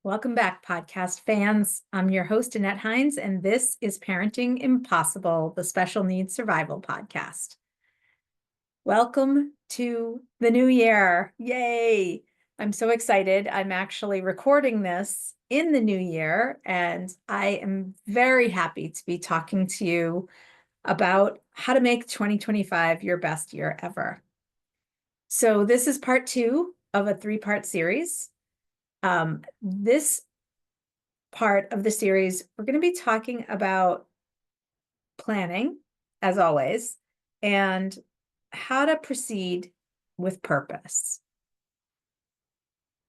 Welcome back, podcast fans. I'm your host, Annette Hines, and this is Parenting Impossible, the Special Needs Survival Podcast. Welcome to the new year. Yay! I'm so excited. I'm actually recording this in the new year, and I am very happy to be talking to you about how to make 2025 your best year ever. So this is part 2 of a 3-part series. This part of the series, we're going to be talking about planning, as always, and how to proceed with purpose.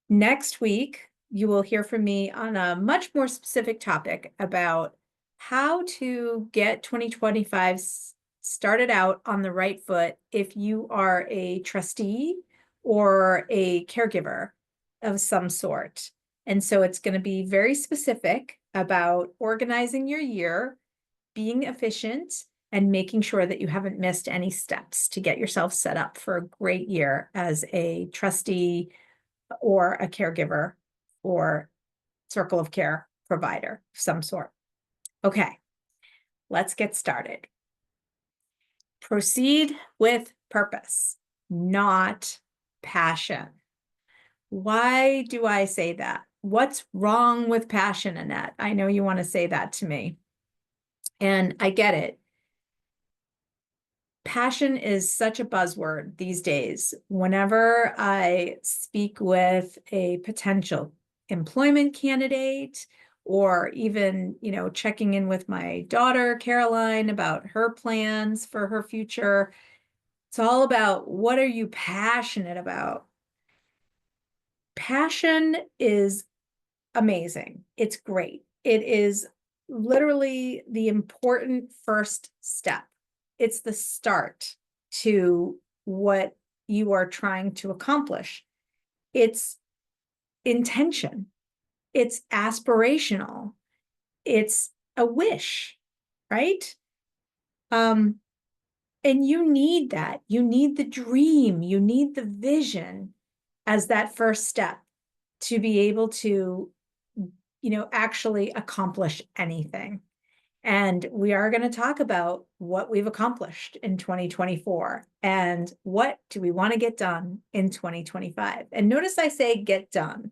Next week, you will hear from me on a much more specific topic about how to get 2025 started out on the right foot if you are a trustee or a caregiver of some sort. And so it's going to be very specific about organizing your year, being efficient, and making sure that you haven't missed any steps to get yourself set up for a great year as a trustee or a caregiver or circle of care provider of some sort. Okay, let's get started. Proceed with purpose, not passion. Why do I say that? What's wrong with passion, Annette? I know you want to say that to me. And I get it. Passion is such a buzzword these days. Whenever I speak with a potential employment candidate, or even, checking in with my daughter, Caroline, about her plans for her future, it's all about, what are you passionate about? Passion is amazing. It's great. It is literally the important first step. It's the start to what you are trying to accomplish. It's intention. It's aspirational. It's a wish, right? And you need that. You need the dream. You need the vision as that first step to be able to actually accomplish anything. And we are going to talk about what we've accomplished in 2024 and what do we want to get done in 2025. And notice I say get done.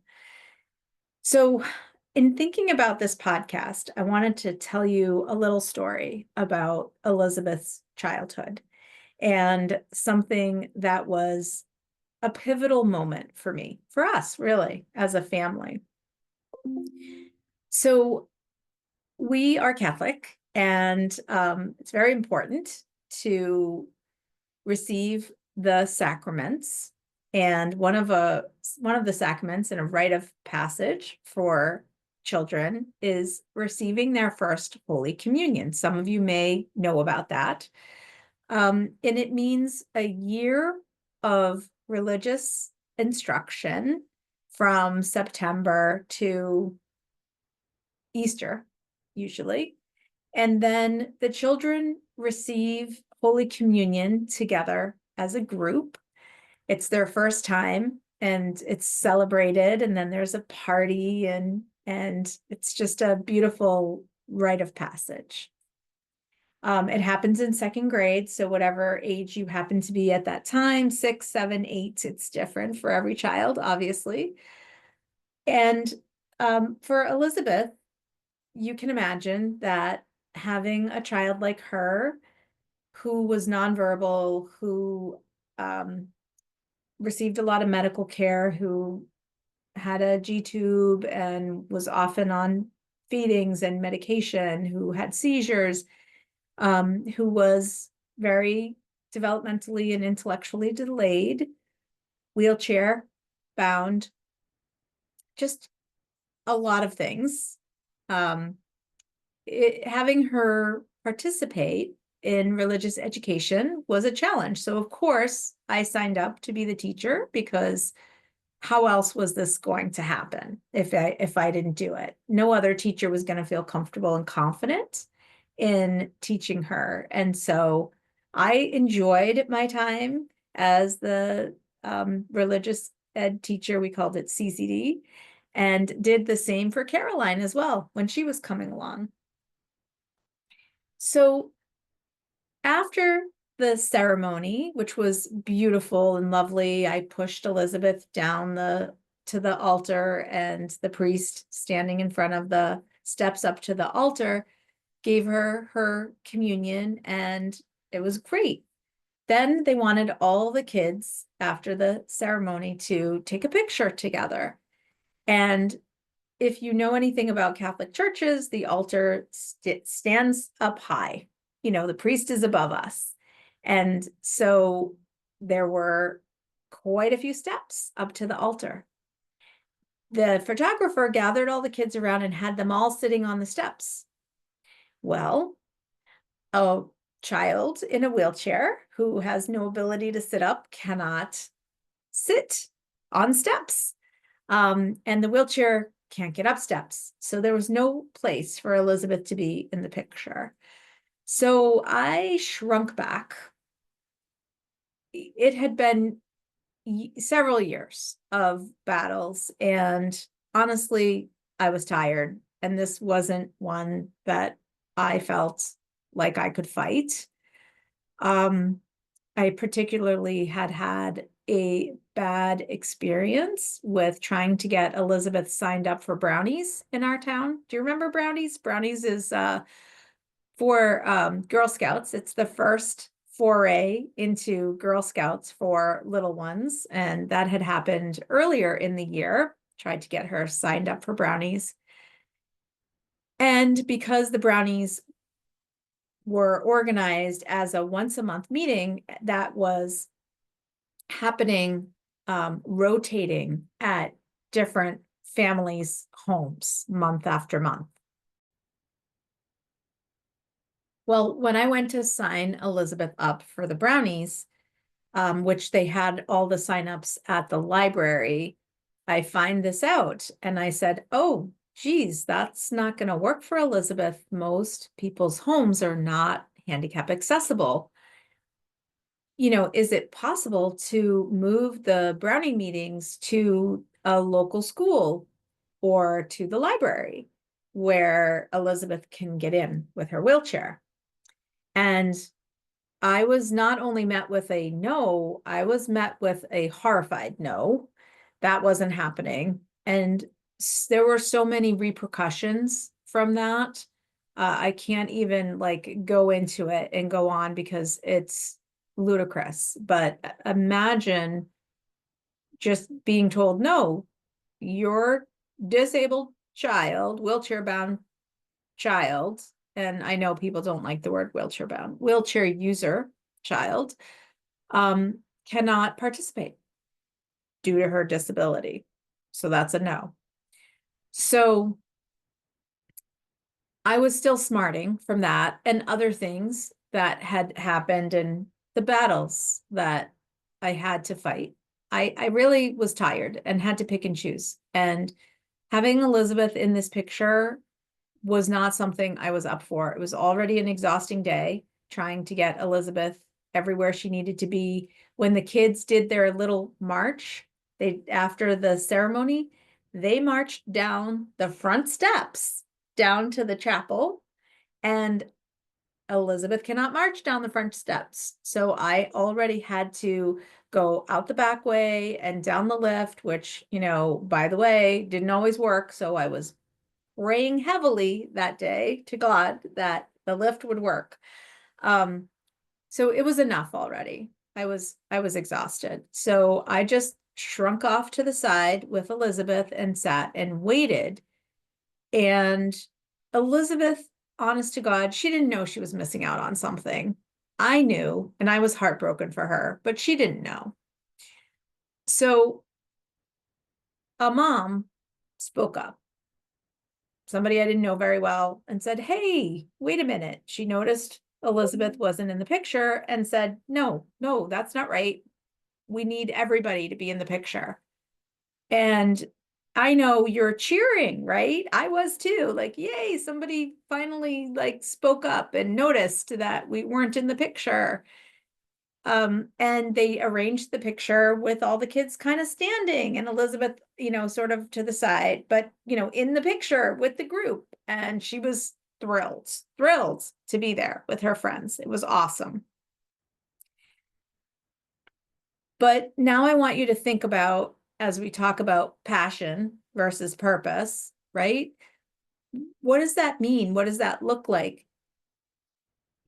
So in thinking about this podcast, I wanted to tell you a little story about Elizabeth's childhood and something that was a pivotal moment for me, for us, really, as a family. So we are Catholic, and it's very important to receive the sacraments. And one of the sacraments and a rite of passage for children is receiving their first Holy Communion. Some of you may know about that. And it means a year of religious instruction from September to Easter, usually. And then the children receive Holy Communion together as a group. It's their first time and it's celebrated, and then there's a party, and it's just a beautiful rite of passage. It happens in 2nd grade, so whatever age you happen to be at that time, 6, 7, 8, it's different for every child, obviously. And for Elizabeth, you can imagine that having a child like her who was nonverbal, who received a lot of medical care, who had a G-tube and was often on feedings and medication, who had seizures, who was very developmentally and intellectually delayed, wheelchair bound, just a lot of things. Having her participate in religious education was a challenge. So of course I signed up to be the teacher, because how else was this going to happen if I didn't do it? No other teacher was going to feel comfortable and confident in teaching her. And so I enjoyed my time as the religious ed teacher. We called it CCD. and did the same for Caroline as well when she was coming along. So after the ceremony, which was beautiful and lovely, I pushed Elizabeth down to the altar, and the priest standing in front of the steps up to the altar gave her her communion, and it was great. Then they wanted all the kids after the ceremony to take a picture together. And if you know anything about Catholic churches, the altar stands up high. You know, the priest is above us. And so there were quite a few steps up to the altar. The photographer gathered all the kids around and had them all sitting on the steps. Well, a child in a wheelchair who has no ability to sit up cannot sit on steps. And the wheelchair can't get up steps. So there was no place for Elizabeth to be in the picture. So I shrunk back. It had been several years of battles, and honestly, I was tired. And this wasn't one that I felt like I could fight. I particularly had a bad experience with trying to get Elizabeth signed up for brownies in our town. Do you remember brownies? Brownies is for Girl Scouts. It's the first foray into Girl Scouts for little ones. And that had happened earlier in the year. Tried to get her signed up for brownies. And because the brownies were organized as a once-a-month meeting that was happening, rotating at different families' homes month after month. Well, when I went to sign Elizabeth up for the brownies, which they had all the signups at the library, I find this out and I said, oh, geez, that's not going to work for Elizabeth. Most people's homes are not handicap accessible. You know, is it possible to move the brownie meetings to a local school or to the library where Elizabeth can get in with her wheelchair? And I was not only met with a no, I was met with a horrified no. That wasn't happening. And there were so many repercussions from that. I can't even like go into it and go on because it's ludicrous. But imagine just being told, no, your disabled child, wheelchair bound child, and I know people don't like the word wheelchair bound, wheelchair user child, cannot participate due to her disability. So that's a no. So I was still smarting from that and other things that had happened and the battles that I had to fight. I really was tired and had to pick and choose. And having Elizabeth in this picture was not something I was up for. It was already an exhausting day trying to get Elizabeth everywhere she needed to be. When the kids did their little march, after the ceremony, they marched down the front steps down to the chapel, and Elizabeth cannot march down the front steps. So I already had to go out the back way and down the lift, which, you know, by the way, didn't always work. So I was praying heavily that day to God that the lift would work. So it was enough already. I was exhausted. So I just shrunk off to the side with Elizabeth and sat and waited. And Elizabeth, honest to God, she didn't know she was missing out on something. I knew, and I was heartbroken for her, but she didn't know. So a mom spoke up, somebody I didn't know very well, and said, hey, wait a minute. She noticed Elizabeth wasn't in the picture and said, no, that's not right. We need everybody to be in the picture. And I know you're cheering, right? I was too, like, yay, somebody finally like spoke up and noticed that we weren't in the picture. And they arranged the picture with all the kids kind of standing and Elizabeth, sort of to the side, but, in the picture with the group. And she was thrilled to be there with her friends. It was awesome. But now I want you to think about, as we talk about passion versus purpose, right? What does that mean? What does that look like?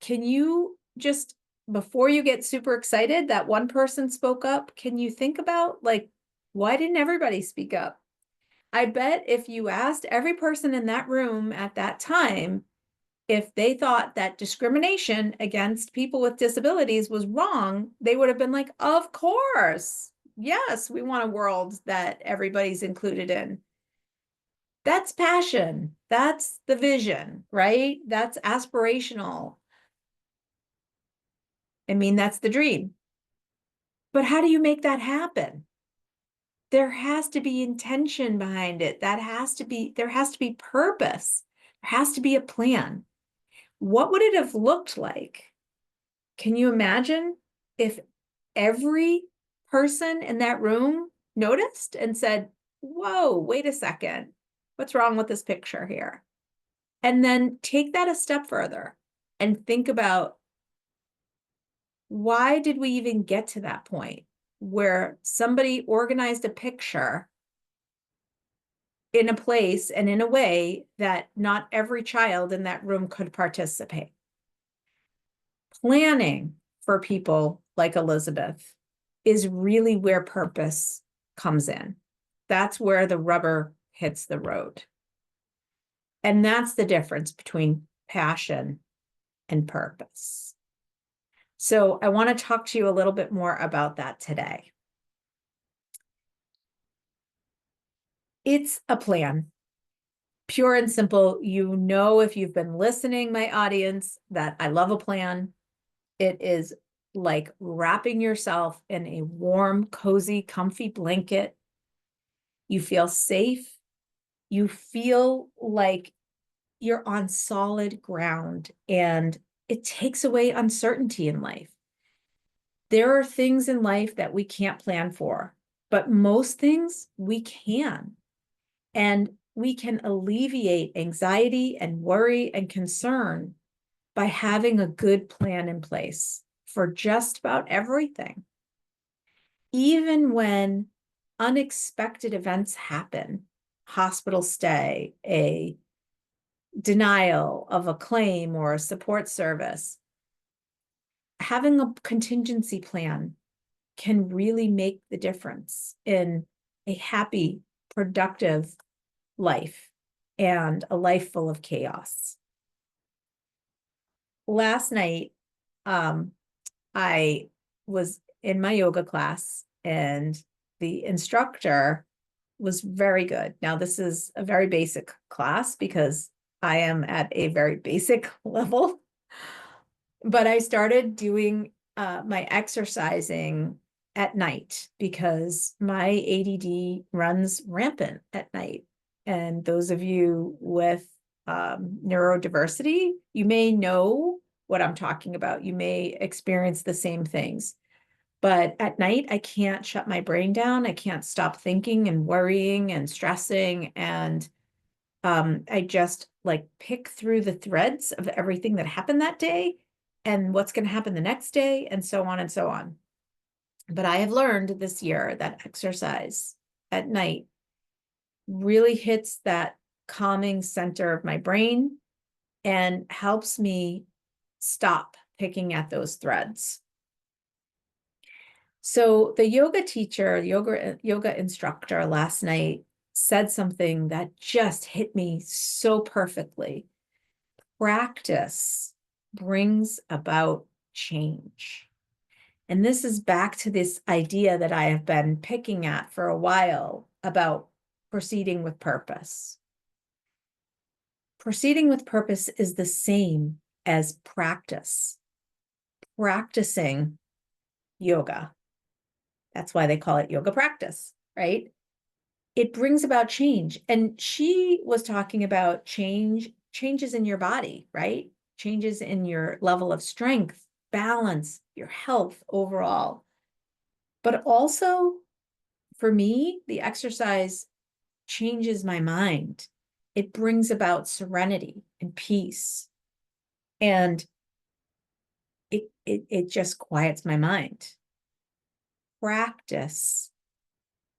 Can you just, before you get super excited that one person spoke up, can you think about, like, why didn't everybody speak up? I bet if you asked every person in that room at that time, if they thought that discrimination against people with disabilities was wrong, they would have been like, of course, yes, we want a world that everybody's included in. That's passion. That's the vision, right? That's aspirational. I mean, that's the dream. But how do you make that happen? There has to be intention behind it. There has to be purpose. There has to be a plan. What would it have looked like? Can you imagine if every person in that room noticed and said, whoa, wait a second, what's wrong with this picture here? And then take that a step further and think about, why did we even get to that point where somebody organized a picture in a place and in a way that not every child in that room could participate? Planning for people like Elizabeth is really where purpose comes in. That's where the rubber hits the road. And that's the difference between passion and purpose. So I want to talk to you a little bit more about that today. It's a plan. Pure and simple. If you've been listening, my audience, that I love a plan. It is like wrapping yourself in a warm, cozy, comfy blanket. You feel safe. You feel like you're on solid ground, and it takes away uncertainty in life. There are things in life that we can't plan for, but most things we can. And we can alleviate anxiety and worry and concern by having a good plan in place for just about everything. Even when unexpected events happen, hospital stay, a denial of a claim or a support service, having a contingency plan can really make the difference in a happy, productive life and a life full of chaos. Last night, I was in my yoga class and the instructor was very good. Now, this is a very basic class because I am at a very basic level, but I started doing my exercising at night because my ADD runs rampant at night. And those of you with neurodiversity, you may know what I'm talking about. You may experience the same things. But at night, I can't shut my brain down. I can't stop thinking and worrying and stressing. And I just like pick through the threads of everything that happened that day and what's going to happen the next day, and so on and so on. But I have learned this year that exercise at night really hits that calming center of my brain and helps me stop picking at those threads. So the yoga teacher, yoga instructor last night said something that just hit me so perfectly. Practice brings about change. And this is back to this idea that I have been picking at for a while about proceeding with purpose. Proceeding with purpose is the same as practice. Practicing yoga. That's why they call it yoga practice, right? It brings about change. And she was talking about changes in your body, right? Changes in your level of strength, balance, your health overall. But also, for me, the exercise changes my mind. It brings about serenity and peace. And it just quiets my mind. Practice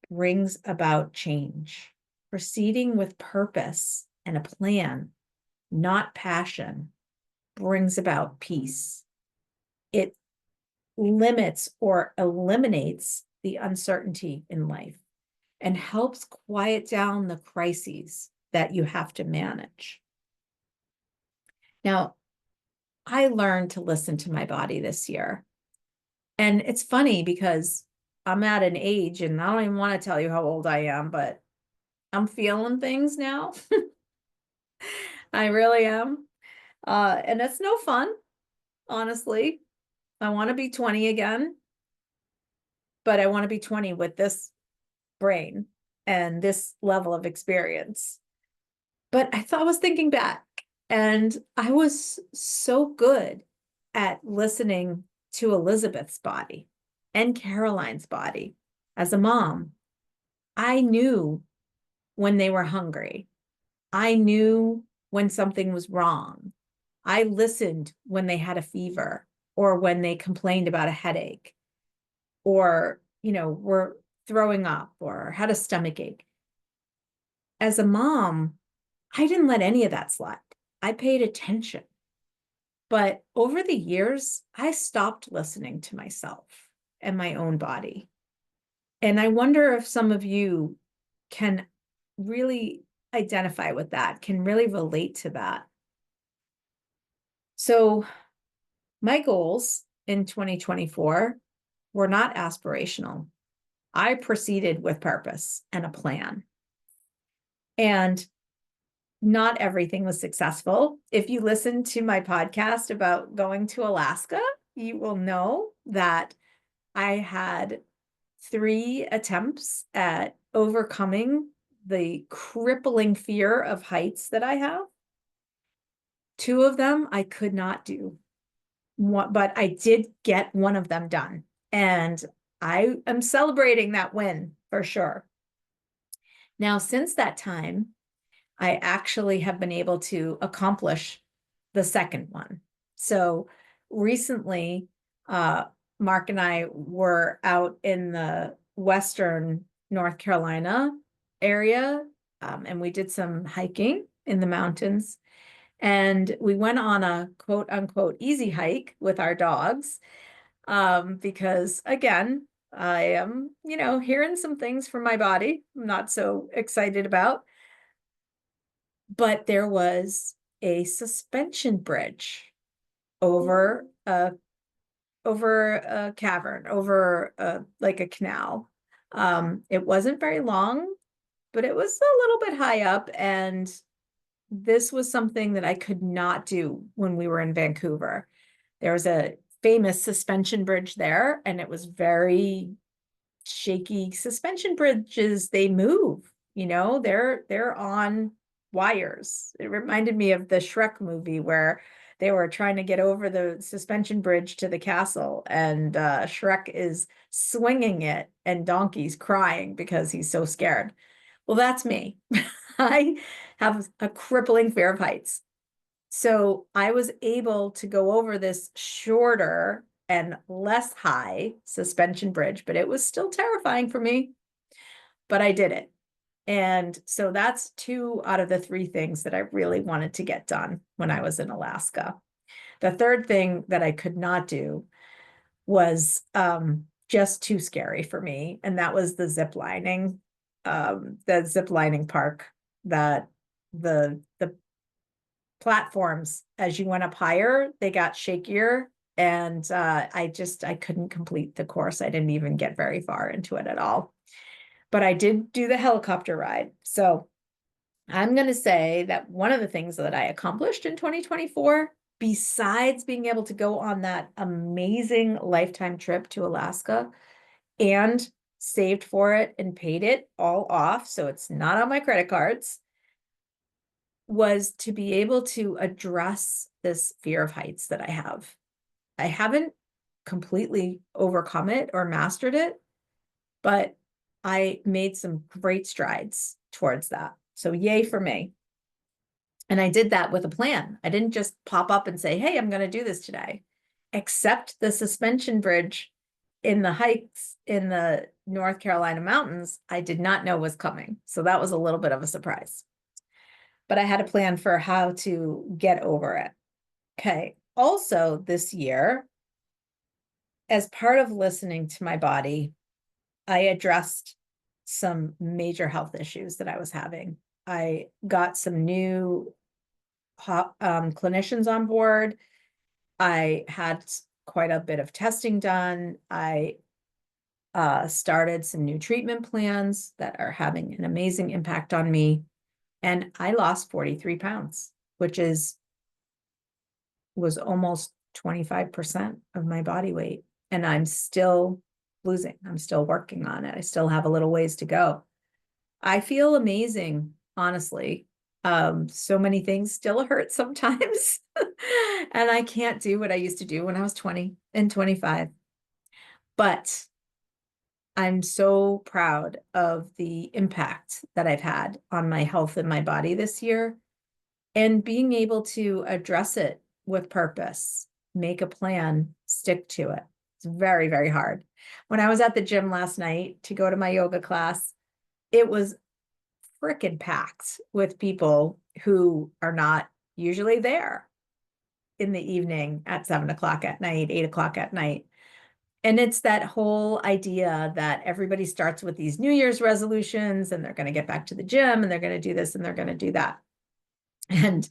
brings about change. Proceeding with purpose and a plan, not passion, brings about peace. It limits or eliminates the uncertainty in life and helps quiet down the crises that you have to manage. Now, I learned to listen to my body this year. And it's funny because I'm at an age, and I don't even want to tell you how old I am, but I'm feeling things now. I really am. And it's no fun, honestly. I want to be 20 again, but I want to be 20 with this brain and this level of experience. But I was thinking back, and I was so good at listening to Elizabeth's body and Caroline's body as a mom. I knew when they were hungry. I knew when something was wrong. I listened when they had a fever or when they complained about a headache or, were throwing up or had a stomach ache. As a mom, I didn't let any of that slide. I paid attention. But over the years, I stopped listening to myself and my own body. And I wonder if some of you can really identify with that, can really relate to that. So my goals in 2024 were not aspirational. I proceeded with purpose and a plan. And not everything was successful. If you listen to my podcast about going to Alaska, you will know that I had 3 attempts at overcoming the crippling fear of heights that I have. 2 of them I could not do, but I did get one of them done. And I am celebrating that win for sure. Now, since that time, I actually have been able to accomplish the second one. So recently, Mark and I were out in the Western North Carolina area, and we did some hiking in the mountains. And we went on a quote unquote easy hike with our dogs, because again, I am, hearing some things from my body I'm not so excited about. But there was a suspension bridge over a cavern, over like a canal. It wasn't very long, but it was a little bit high up, and this was something that I could not do when we were in Vancouver. There was a famous suspension bridge there, and it was very shaky. Suspension bridges, they move, they're on wires. It reminded me of the Shrek movie where they were trying to get over the suspension bridge to the castle, and Shrek is swinging it and Donkey's crying because he's so scared. Well, that's me. I have a crippling fear of heights. So I was able to go over this shorter and less high suspension bridge, but it was still terrifying for me. But I did it. And so that's 2 out of the 3 things that I really wanted to get done when I was in Alaska. The third thing that I could not do was just too scary for me. And that was the zip lining park, that the platforms, as you went up higher, they got shakier. And I couldn't complete the course. I didn't even get very far into it at all. But I did do the helicopter ride. So I'm going to say that one of the things that I accomplished in 2024, besides being able to go on that amazing lifetime trip to Alaska and saved for it and paid it all off, so it's not on my credit cards, was to be able to address this fear of heights that I have. I haven't completely overcome it or mastered it, but I made some great strides towards that. So yay for me. And I did that with a plan. I didn't just pop up and say, hey, I'm going to do this today. Except the suspension bridge in the hikes in the North Carolina mountains, I did not know was coming. So that was a little bit of a surprise. But I had a plan for how to get over it. Okay. Also, this year, as part of listening to my body, I addressed some major health issues that I was having. I got some new clinicians on board. I had quite a bit of testing done. I started some new treatment plans that are having an amazing impact on me. And I lost 43 pounds, which was almost 25% of my body weight. And I'm still losing. I'm still working on it. I still have a little ways to go. I feel amazing, honestly. So many things still hurt sometimes. And I can't do what I used to do when I was 20 and 25. But I'm so proud of the impact that I've had on my health and my body this year, and being able to address it with purpose, make a plan, stick to it. It's very, very hard. When I was at the gym last night to go to my yoga class, it was frickin' packed with people who are not usually there in the evening at 7 o'clock at night, 8 o'clock at night. And it's that whole idea that everybody starts with these New Year's resolutions and they're going to get back to the gym and they're going to do this and they're going to do that. And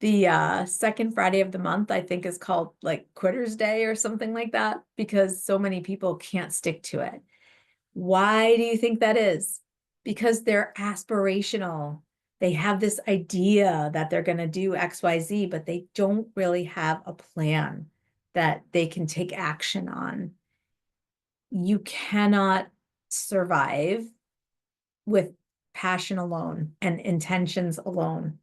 the second Friday of the month, I think, is called like Quitters Day or something like that, because so many people can't stick to it. Why do you think that is? Because they're aspirational. They have this idea that they're going to do XYZ, but they don't really have a plan that they can take action on. You cannot survive with passion alone and intentions alone.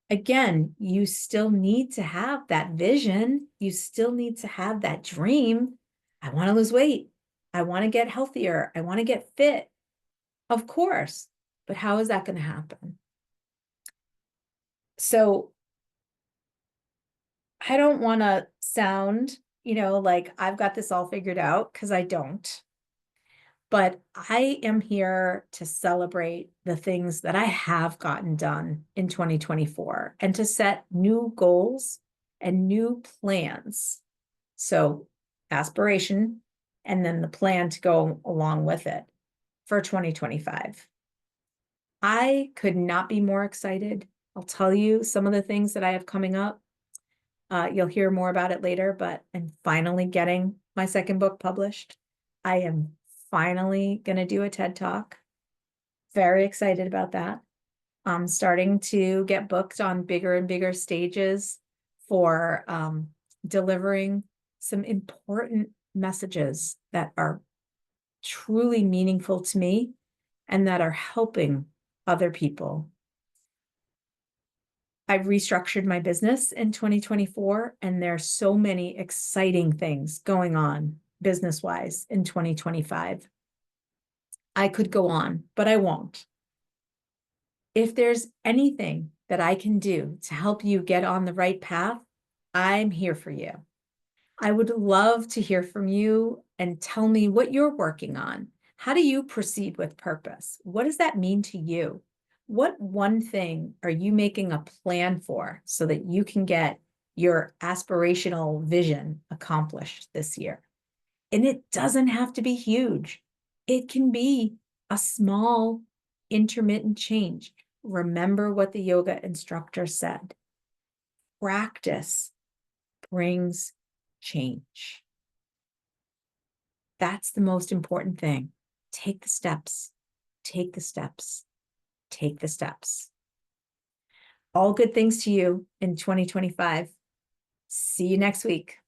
Again, you still need to have that vision. You still need to have that dream. I want to lose weight. I want to get healthier. I want to get fit. Of course. But how is that going to happen? So I don't want to sound, like I've got this all figured out, because I don't. But I am here to celebrate the things that I have gotten done in 2024 and to set new goals and new plans. So aspiration, and then the plan to go along with it for 2025. I could not be more excited. I'll tell you some of the things that I have coming up. You'll hear more about it later, but I'm finally getting my second book published. I am finally going to do a TED Talk. Very excited about that. I'm starting to get booked on bigger and bigger stages for delivering some important messages that are truly meaningful to me and that are helping other people. I restructured my business in 2024, and there's so many exciting things going on business-wise in 2025. I could go on, but I won't. If there's anything that I can do to help you get on the right path, I'm here for you. I would love to hear from you and tell me what you're working on. How do you proceed with purpose? What does that mean to you? What one thing are you making a plan for so that you can get your aspirational vision accomplished this year? And it doesn't have to be huge. It can be a small, intermittent change. Remember what the yoga instructor said. Practice brings change. That's the most important thing. Take the steps, take the steps, take the steps. All good things to you in 2025. See you next week.